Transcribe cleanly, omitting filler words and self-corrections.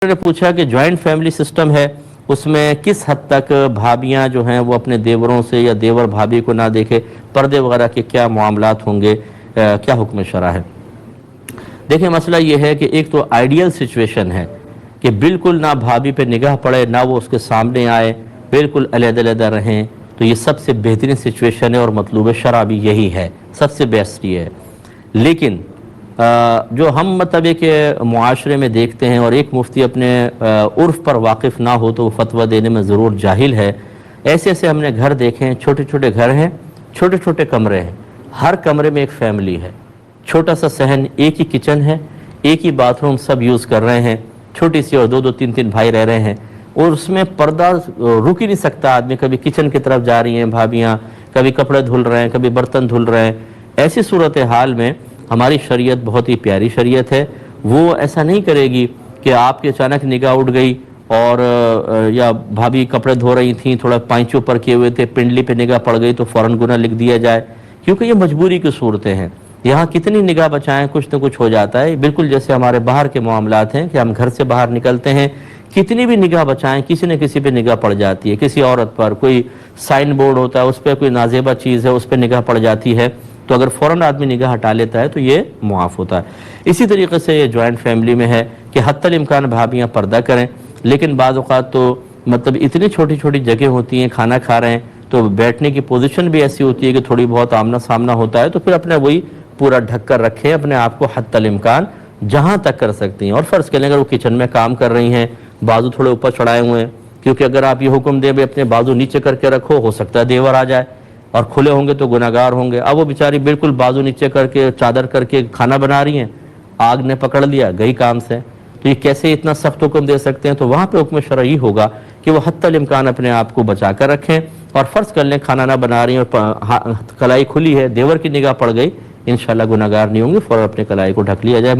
نے پوچھا کہ جوائنٹ فیملی سسٹم ہے اس میں کس حد تک بھابیاں جو ہیں وہ اپنے دیوروں سے یا دیور بھابی کو نہ دیکھے، پردے وغیرہ کے کیا معاملات ہوں گے، کیا حکم شرع ہے؟ دیکھیں مسئلہ یہ ہے کہ ایک تو آئیڈیل سچویشن ہے کہ بالکل نہ بھابی پہ نگاہ پڑے نہ وہ اس کے سامنے آئے، بالکل علیحدہ علیحدہ رہیں، تو یہ سب سے بہترین سچویشن ہے اور مطلوب شرع بھی یہی ہے، سب سے بیسٹ یہ ہے۔ لیکن جو ہم مطلب ایک معاشرے میں دیکھتے ہیں، اور ایک مفتی اپنے عرف پر واقف نہ ہو تو وہ فتویٰ دینے میں ضرور جاہل ہے، ایسے ایسے ہم نے گھر دیکھے ہیں، چھوٹے چھوٹے گھر ہیں، چھوٹے چھوٹے کمرے ہیں، ہر کمرے میں ایک فیملی ہے، چھوٹا سا صحن، ایک ہی کچن ہے، ایک ہی باتھ روم سب یوز کر رہے ہیں، چھوٹی سی، اور دو دو تین تین بھائی رہ رہے ہیں، اور اس میں پردہ رک ہی نہیں سکتا آدمی، کبھی کچن کی طرف جا رہی ہیں بھابیاں، کبھی کپڑے دھل رہے ہیں، کبھی برتن دھل رہے ہیں۔ ایسی صورتحال میں ہماری شریعت بہت ہی پیاری شریعت ہے، وہ ایسا نہیں کرے گی کہ آپ کی اچانک نگاہ اٹھ گئی اور یا بھابی کپڑے دھو رہی تھیں، تھوڑا پائنچے اوپر کیے ہوئے تھے، پنڈلی پہ نگاہ پڑ گئی تو فوراً گناہ لکھ دیا جائے، کیونکہ یہ مجبوری کی صورتیں ہیں۔ یہاں کتنی نگاہ بچائیں کچھ نہ کچھ ہو جاتا ہے، بالکل جیسے ہمارے باہر کے معاملات ہیں کہ ہم گھر سے باہر نکلتے ہیں، کتنی بھی نگاہ بچائیں کسی نہ کسی پہ نگاہ پڑ جاتی ہے، کسی عورت پر کوئی سائن بورڈ ہوتا ہے اس پہ کوئی نازیبہ چیز ہے اس پہ نگاہ پڑ جاتی ہے، تو اگر فوراً آدمی نگاہ ہٹا لیتا ہے تو یہ معاف ہوتا ہے۔ اسی طریقے سے یہ جوائنٹ فیملی میں ہے کہ حتی الامکان بھابیاں پردہ کریں، لیکن بعض اوقات تو مطلب اتنی چھوٹی چھوٹی جگہ ہوتی ہیں، کھانا کھا رہے ہیں تو بیٹھنے کی پوزیشن بھی ایسی ہوتی ہے کہ تھوڑی بہت آمنا سامنا ہوتا ہے، تو پھر اپنا وہی پورا ڈھک کر رکھیں اپنے آپ کو حتی الامکان جہاں تک کر سکتی ہیں۔ اور فرض کریں اگر وہ کچن میں کام کر رہی ہیں، بازو تھوڑے اوپر چڑھائے ہوئے ہیں، کیونکہ اگر آپ یہ حکم دیں بھائی اپنے بازو نیچے کر کے رکھو، ہو سکتا ہے دیور آ جائے اور کھلے ہوں گے تو گناہگار ہوں گے۔ اب وہ بیچاری بالکل بازو نیچے کر کے چادر کر کے کھانا بنا رہی ہیں، آگ نے پکڑ لیا، گئی کام سے، تو یہ کیسے اتنا سخت حکم دے سکتے ہیں؟ تو وہاں پہ حکم شرعی ہوگا کہ وہ حتی الامکان اپنے آپ کو بچا کر رکھیں، اور فرض کر لیں کھانا نہ بنا رہی ہیں اور کلائی کھلی ہے، دیور کی نگاہ پڑ گئی، انشاءاللہ گناہگار نہیں ہوں گے، فوراً اپنے کلائی کو ڈھک لیا جائے۔